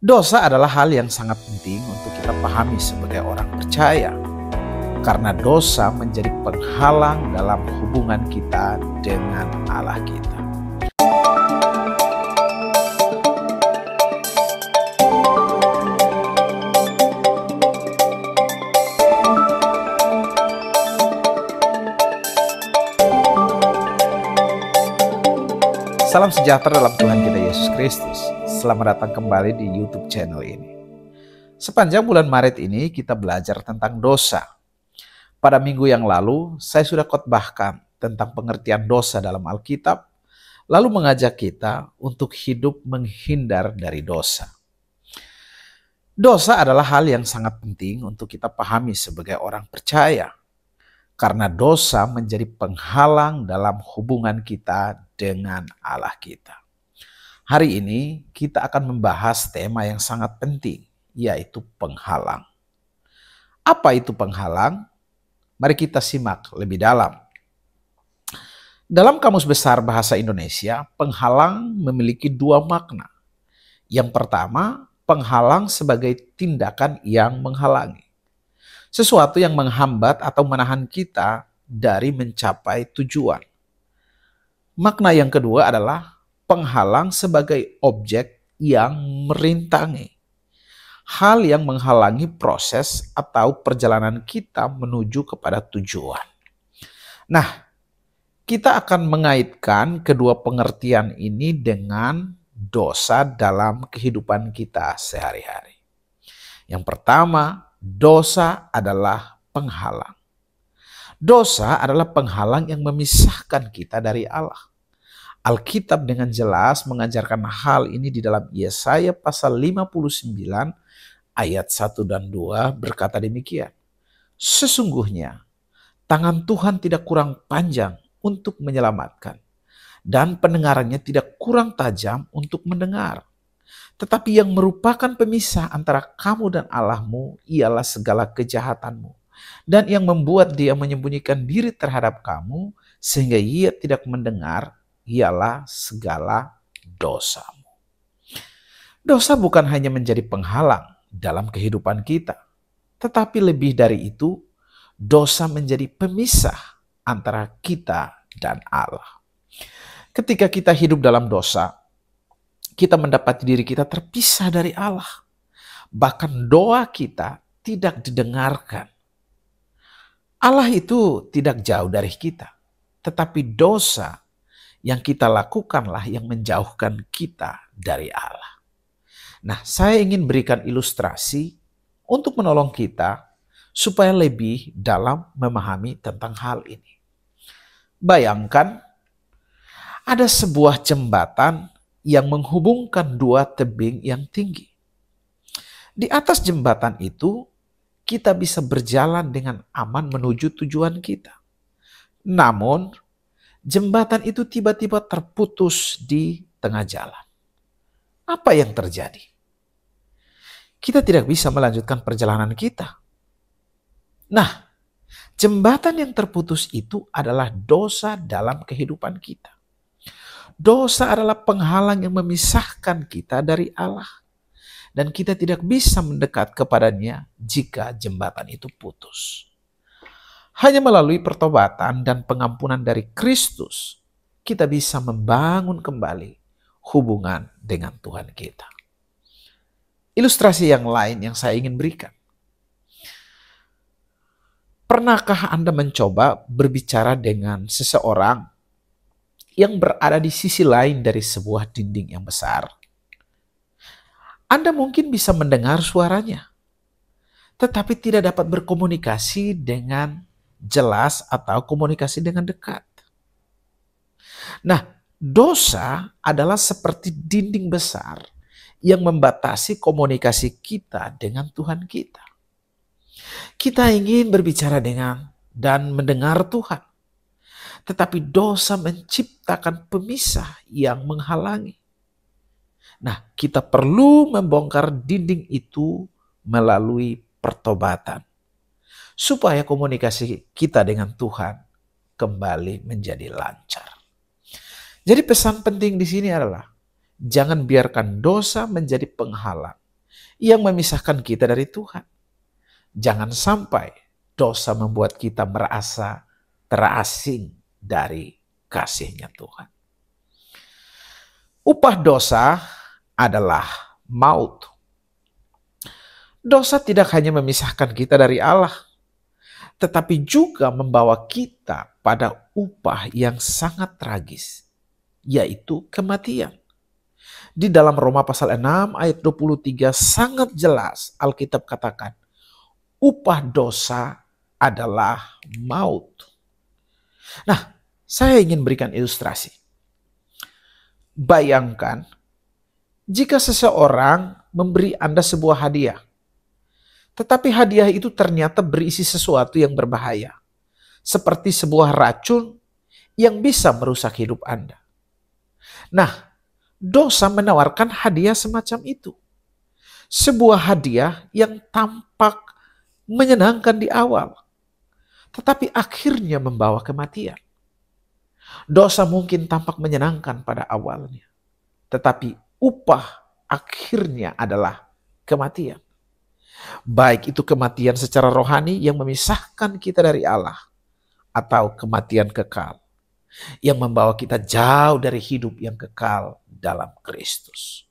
Dosa adalah hal yang sangat penting untuk kita pahami sebagai orang percaya, karena dosa menjadi penghalang dalam hubungan kita dengan Allah kita. Salam sejahtera dalam Tuhan kita Yesus Kristus. Selamat datang kembali di YouTube channel ini. Sepanjang bulan Maret ini kita belajar tentang dosa. Pada minggu yang lalu saya sudah khotbahkan tentang pengertian dosa dalam Alkitab, lalu mengajak kita untuk hidup menghindar dari dosa. Dosa adalah hal yang sangat penting untuk kita pahami sebagai orang percaya, karena dosa menjadi penghalang dalam hubungan kita dengan Allah kita. Hari ini kita akan membahas tema yang sangat penting, yaitu penghalang. Apa itu penghalang? Mari kita simak lebih dalam. Dalam Kamus Besar Bahasa Indonesia, penghalang memiliki dua makna. Yang pertama, penghalang sebagai tindakan yang menghalangi. Sesuatu yang menghambat atau menahan kita dari mencapai tujuan. Makna yang kedua adalah penghalang sebagai objek yang merintangi. Hal yang menghalangi proses atau perjalanan kita menuju kepada tujuan. Nah, kita akan mengaitkan kedua pengertian ini dengan dosa dalam kehidupan kita sehari-hari. Yang pertama, dosa adalah penghalang. Dosa adalah penghalang yang memisahkan kita dari Allah. Alkitab dengan jelas mengajarkan hal ini di dalam Yesaya pasal 59 ayat 1 dan 2 berkata demikian. Sesungguhnya tangan Tuhan tidak kurang panjang untuk menyelamatkan, dan pendengarannya tidak kurang tajam untuk mendengar. Tetapi yang merupakan pemisah antara kamu dan Allahmu ialah segala kejahatanmu. Dan yang membuat dia menyembunyikan diri terhadap kamu sehingga ia tidak mendengar ialah segala dosamu. Dosa bukan hanya menjadi penghalang dalam kehidupan kita, tetapi lebih dari itu, dosa menjadi pemisah antara kita dan Allah. Ketika kita hidup dalam dosa, kita mendapati diri kita terpisah dari Allah. Bahkan doa kita tidak didengarkan. Allah itu tidak jauh dari kita, tetapi dosa yang kita lakukanlah yang menjauhkan kita dari Allah. Nah, saya ingin berikan ilustrasi untuk menolong kita supaya lebih dalam memahami tentang hal ini. Bayangkan ada sebuah jembatan yang menghubungkan dua tebing yang tinggi. Di atas jembatan itu, kita bisa berjalan dengan aman menuju tujuan kita. Namun, jembatan itu tiba-tiba terputus di tengah jalan. Apa yang terjadi? Kita tidak bisa melanjutkan perjalanan kita. Nah, jembatan yang terputus itu adalah dosa dalam kehidupan kita. Dosa adalah penghalang yang memisahkan kita dari Allah. Dan kita tidak bisa mendekat kepadanya jika jembatan itu putus. Hanya melalui pertobatan dan pengampunan dari Kristus, kita bisa membangun kembali hubungan dengan Tuhan kita. Ilustrasi yang lain yang saya ingin berikan. Pernahkah Anda mencoba berbicara dengan seseorang yang berada di sisi lain dari sebuah dinding yang besar? Anda mungkin bisa mendengar suaranya, tetapi tidak dapat berkomunikasi dengan jelas atau komunikasi dengan dekat. Nah, dosa adalah seperti dinding besar yang membatasi komunikasi kita dengan Tuhan kita. Kita ingin berbicara dengan dan mendengar Tuhan, tetapi dosa menciptakan pemisah yang menghalangi. Nah, kita perlu membongkar dinding itu melalui pertobatan, supaya komunikasi kita dengan Tuhan kembali menjadi lancar. Jadi pesan penting di sini adalah jangan biarkan dosa menjadi penghalang yang memisahkan kita dari Tuhan. Jangan sampai dosa membuat kita merasa terasing dari kasih-Nya Tuhan. Upah dosa adalah maut. Dosa tidak hanya memisahkan kita dari Allah, tetapi juga membawa kita pada upah yang sangat tragis, yaitu kematian. Di dalam Roma pasal 6 ayat 23 sangat jelas Alkitab katakan, upah dosa adalah maut. Nah, saya ingin berikan ilustrasi. Bayangkan jika seseorang memberi Anda sebuah hadiah, tetapi hadiah itu ternyata berisi sesuatu yang berbahaya, seperti sebuah racun yang bisa merusak hidup Anda. Nah, dosa menawarkan hadiah semacam itu. Sebuah hadiah yang tampak menyenangkan di awal, tetapi akhirnya membawa kematian. Dosa mungkin tampak menyenangkan pada awalnya, tetapi upah akhirnya adalah kematian. Baik itu kematian secara rohani yang memisahkan kita dari Allah, atau kematian kekal yang membawa kita jauh dari hidup yang kekal dalam Kristus.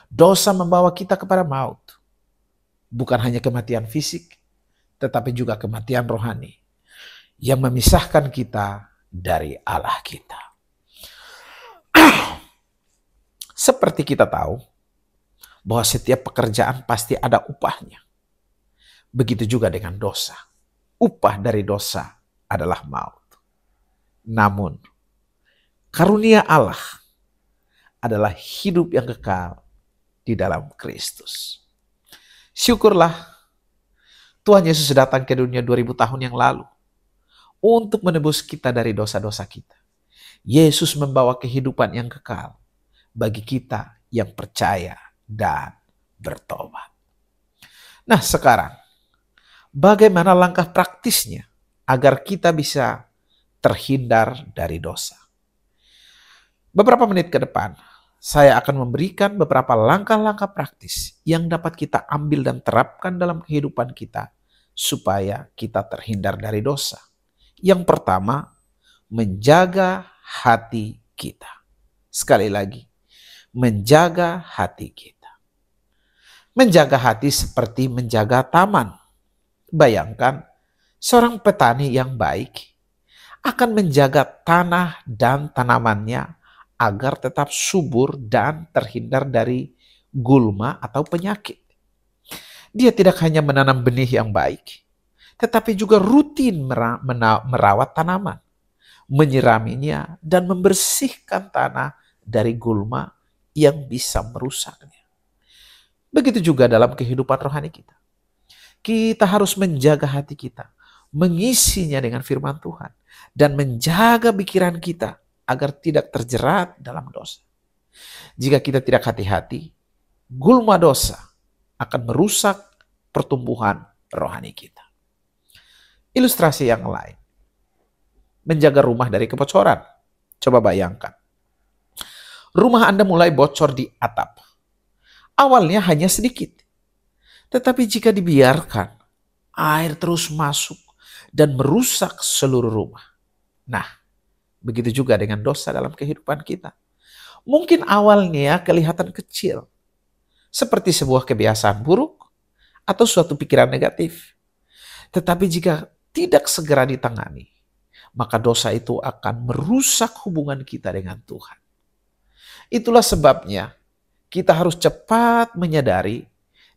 Dosa membawa kita kepada maut. Bukan hanya kematian fisik, tetapi juga kematian rohani yang memisahkan kita dari Allah kita. Seperti kita tahu bahwa setiap pekerjaan pasti ada upahnya. Begitu juga dengan dosa. Upah dari dosa adalah maut. Namun, karunia Allah adalah hidup yang kekal di dalam Kristus. Syukurlah Tuhan Yesus datang ke dunia 2000 tahun yang lalu untuk menebus kita dari dosa-dosa kita. Yesus membawa kehidupan yang kekal bagi kita yang percaya dan bertobat. Nah, sekarang bagaimana langkah praktisnya agar kita bisa terhindar dari dosa? Beberapa menit ke depan, saya akan memberikan beberapa langkah-langkah praktis yang dapat kita ambil dan terapkan dalam kehidupan kita supaya kita terhindar dari dosa. Yang pertama, menjaga hati kita. Sekali lagi, menjaga hati kita. Menjaga hati seperti menjaga taman. Bayangkan, seorang petani yang baik akan menjaga tanah dan tanamannya agar tetap subur dan terhindar dari gulma atau penyakit. Dia tidak hanya menanam benih yang baik, tetapi juga rutin merawat tanaman, menyiraminya, dan membersihkan tanah dari gulma yang bisa merusaknya. Begitu juga dalam kehidupan rohani kita. Kita harus menjaga hati kita, mengisinya dengan firman Tuhan, dan menjaga pikiran kita agar tidak terjerat dalam dosa. Jika kita tidak hati-hati, gulma dosa akan merusak pertumbuhan rohani kita. Ilustrasi yang lain, menjaga rumah dari kebocoran. Coba bayangkan, rumah Anda mulai bocor di atap. Awalnya hanya sedikit, tetapi jika dibiarkan, air terus masuk dan merusak seluruh rumah. Nah, begitu juga dengan dosa dalam kehidupan kita. Mungkin awalnya kelihatan kecil, seperti sebuah kebiasaan buruk atau suatu pikiran negatif. Tetapi jika tidak segera ditangani, maka dosa itu akan merusak hubungan kita dengan Tuhan. Itulah sebabnya kita harus cepat menyadari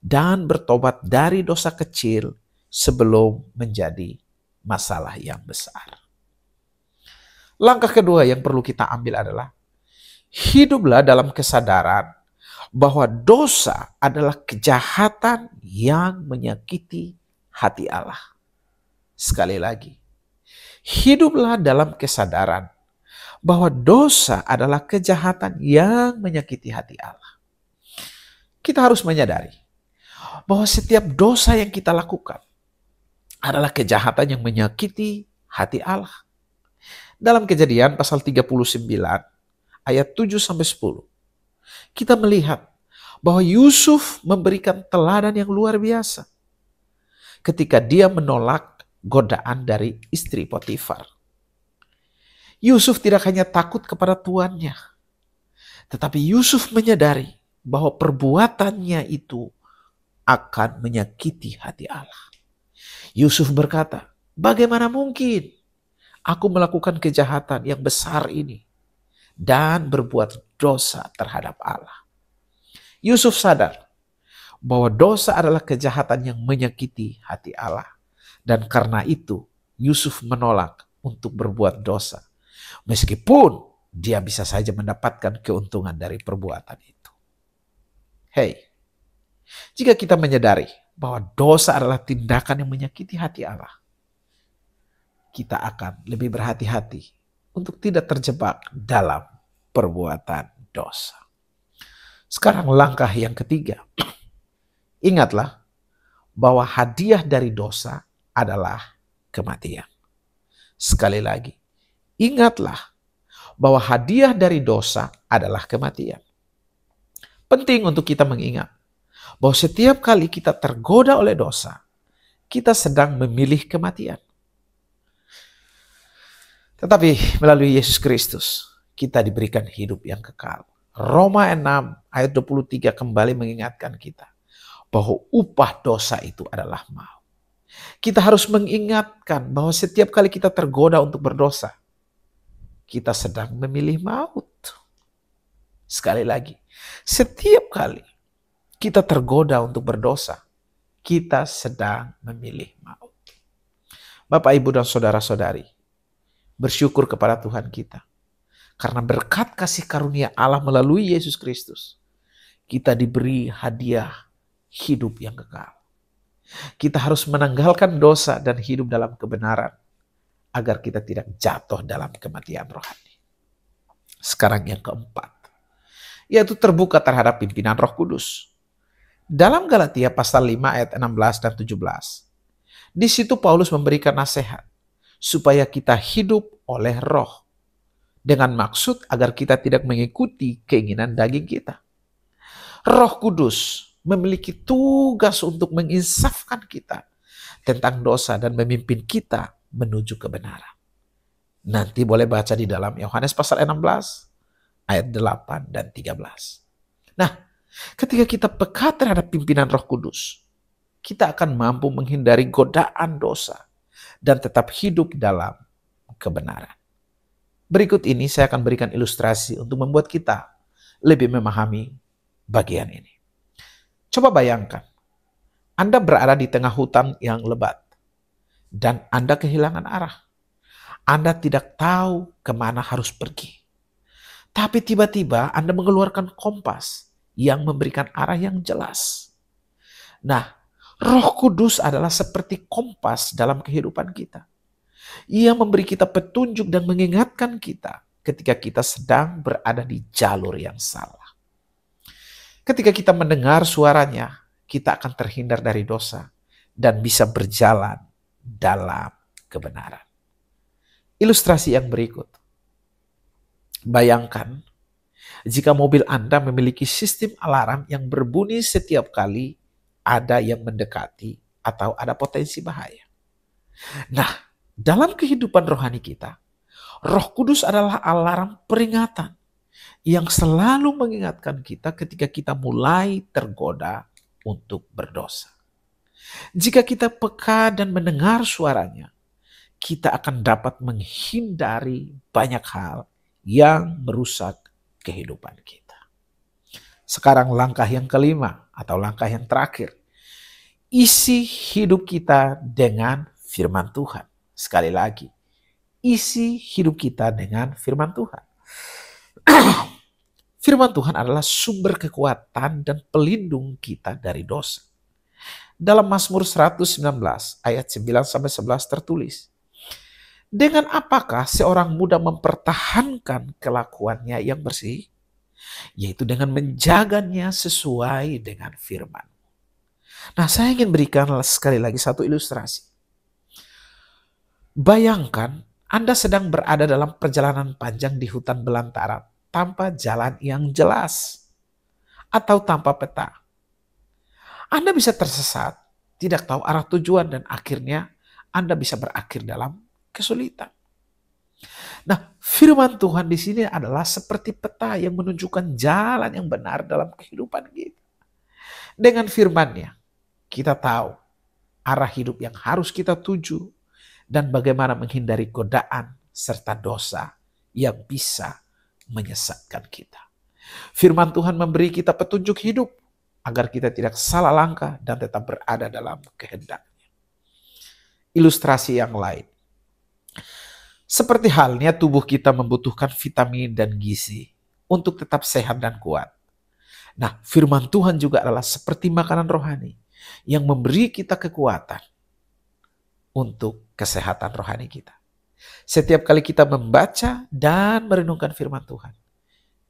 dan bertobat dari dosa kecil sebelum menjadi masalah yang besar. Langkah kedua yang perlu kita ambil adalah hiduplah dalam kesadaran bahwa dosa adalah kejahatan yang menyakiti hati Allah. Sekali lagi, hiduplah dalam kesadaran bahwa dosa adalah kejahatan yang menyakiti hati Allah. Kita harus menyadari bahwa setiap dosa yang kita lakukan adalah kejahatan yang menyakiti hati Allah. Dalam Kejadian pasal 39 ayat 7-10, kita melihat bahwa Yusuf memberikan teladan yang luar biasa ketika dia menolak godaan dari istri Potifar. Yusuf tidak hanya takut kepada tuannya, tetapi Yusuf menyadari bahwa perbuatannya itu akan menyakiti hati Allah. Yusuf berkata, bagaimana mungkin aku melakukan kejahatan yang besar ini dan berbuat dosa terhadap Allah. Yusuf sadar bahwa dosa adalah kejahatan yang menyakiti hati Allah. Dan karena itu Yusuf menolak untuk berbuat dosa. Meskipun dia bisa saja mendapatkan keuntungan dari perbuatan itu. Hei, jika kita menyadari bahwa dosa adalah tindakan yang menyakiti hati Allah, kita akan lebih berhati-hati untuk tidak terjebak dalam perbuatan dosa. Sekarang langkah yang ketiga. Ingatlah bahwa hadiah dari dosa adalah kematian. Sekali lagi, ingatlah bahwa hadiah dari dosa adalah kematian. Penting untuk kita mengingat bahwa setiap kali kita tergoda oleh dosa, kita sedang memilih kematian. Tetapi melalui Yesus Kristus, kita diberikan hidup yang kekal. Roma 6 ayat 23 kembali mengingatkan kita bahwa upah dosa itu adalah maut. Kita harus mengingatkan bahwa setiap kali kita tergoda untuk berdosa, kita sedang memilih maut. Sekali lagi, setiap kali kita tergoda untuk berdosa, kita sedang memilih maut. Bapak, Ibu, dan saudara-saudari, bersyukur kepada Tuhan kita. Karena berkat kasih karunia Allah melalui Yesus Kristus, kita diberi hadiah hidup yang kekal. Kita harus menanggalkan dosa dan hidup dalam kebenaran agar kita tidak jatuh dalam kematian rohani. Sekarang yang keempat, yaitu terbuka terhadap pimpinan Roh Kudus. Dalam Galatia pasal 5 ayat 16 dan 17, di situ Paulus memberikan nasihat supaya kita hidup oleh Roh, dengan maksud agar kita tidak mengikuti keinginan daging kita. Roh Kudus memiliki tugas untuk menginsafkan kita tentang dosa dan memimpin kita menuju kebenaran. Nanti boleh baca di dalam Yohanes pasal 16 ayat 8 dan 13. Nah, ketika kita peka terhadap pimpinan Roh Kudus, kita akan mampu menghindari godaan dosa dan tetap hidup dalam kebenaran. Berikut ini saya akan berikan ilustrasi untuk membuat kita lebih memahami bagian ini. Coba bayangkan, Anda berada di tengah hutan yang lebat dan Anda kehilangan arah. Anda tidak tahu kemana harus pergi. Tapi tiba-tiba Anda mengeluarkan kompas yang memberikan arah yang jelas. Nah, Roh Kudus adalah seperti kompas dalam kehidupan kita. Ia memberi kita petunjuk dan mengingatkan kita ketika kita sedang berada di jalur yang salah. Ketika kita mendengar suaranya, kita akan terhindar dari dosa dan bisa berjalan dalam kebenaran. Ilustrasi yang berikut. Bayangkan jika mobil Anda memiliki sistem alarm yang berbunyi setiap kali ada yang mendekati atau ada potensi bahaya. Nah, dalam kehidupan rohani kita, Roh Kudus adalah alarm peringatan yang selalu mengingatkan kita ketika kita mulai tergoda untuk berdosa. Jika kita peka dan mendengar suaranya, kita akan dapat menghindari banyak hal yang merusak kehidupan kita. Sekarang langkah yang kelima atau langkah yang terakhir. Isi hidup kita dengan firman Tuhan. Sekali lagi, isi hidup kita dengan firman Tuhan. Firman Tuhan adalah sumber kekuatan dan pelindung kita dari dosa. Dalam Mazmur 119 ayat 9-11 tertulis, dengan apakah seorang muda mempertahankan kelakuannya yang bersih? Yaitu dengan menjaganya sesuai dengan firman. Nah, saya ingin berikan sekali lagi satu ilustrasi. Bayangkan Anda sedang berada dalam perjalanan panjang di hutan belantara tanpa jalan yang jelas. atau tanpa peta. Anda bisa tersesat, tidak tahu arah tujuan, dan akhirnya Anda bisa berakhir dalam kesulitan. Nah, firman Tuhan di sini adalah seperti peta yang menunjukkan jalan yang benar dalam kehidupan kita. Dengan firman-Nya, kita tahu arah hidup yang harus kita tuju dan bagaimana menghindari godaan serta dosa yang bisa menyesatkan kita. Firman Tuhan memberi kita petunjuk hidup agar kita tidak salah langkah dan tetap berada dalam kehendak-Nya. Ilustrasi yang lain. Seperti halnya tubuh kita membutuhkan vitamin dan gizi untuk tetap sehat dan kuat. Nah, firman Tuhan juga adalah seperti makanan rohani yang memberi kita kekuatan untuk kesehatan rohani kita. Setiap kali kita membaca dan merenungkan firman Tuhan,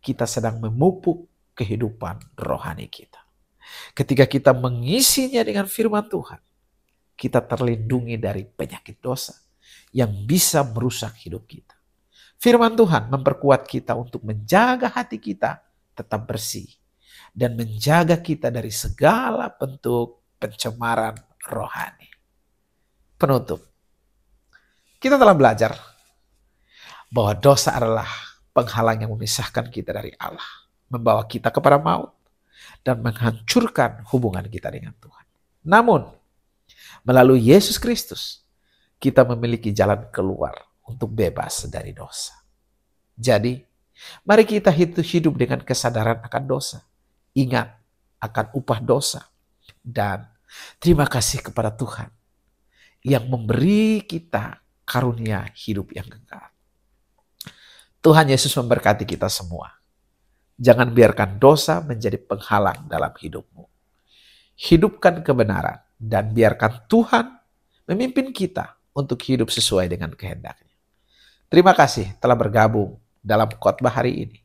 kita sedang memupuk kehidupan rohani kita. Ketika kita mengisinya dengan firman Tuhan, kita terlindungi dari penyakit dosa yang bisa merusak hidup kita. Firman Tuhan memperkuat kita untuk menjaga hati kita tetap bersih dan menjaga kita dari segala bentuk pencemaran rohani. Penutup, kita telah belajar bahwa dosa adalah penghalang yang memisahkan kita dari Allah, membawa kita kepada maut, dan menghancurkan hubungan kita dengan Tuhan. Namun, melalui Yesus Kristus, kita memiliki jalan keluar untuk bebas dari dosa. Jadi, mari kita hidup dengan kesadaran akan dosa, ingat akan upah dosa, dan terima kasih kepada Tuhan yang memberi kita karunia hidup yang kekal. Tuhan Yesus memberkati kita semua. Jangan biarkan dosa menjadi penghalang dalam hidupmu. Hidupkan kebenaran dan biarkan Tuhan memimpin kita untuk hidup sesuai dengan kehendak-Nya. Terima kasih telah bergabung dalam khotbah hari ini.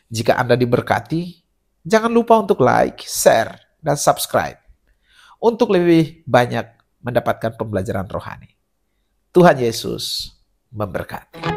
Jika Anda diberkati, jangan lupa untuk like, share, dan subscribe untuk lebih banyak mendapatkan pembelajaran rohani. Tuhan Yesus memberkati.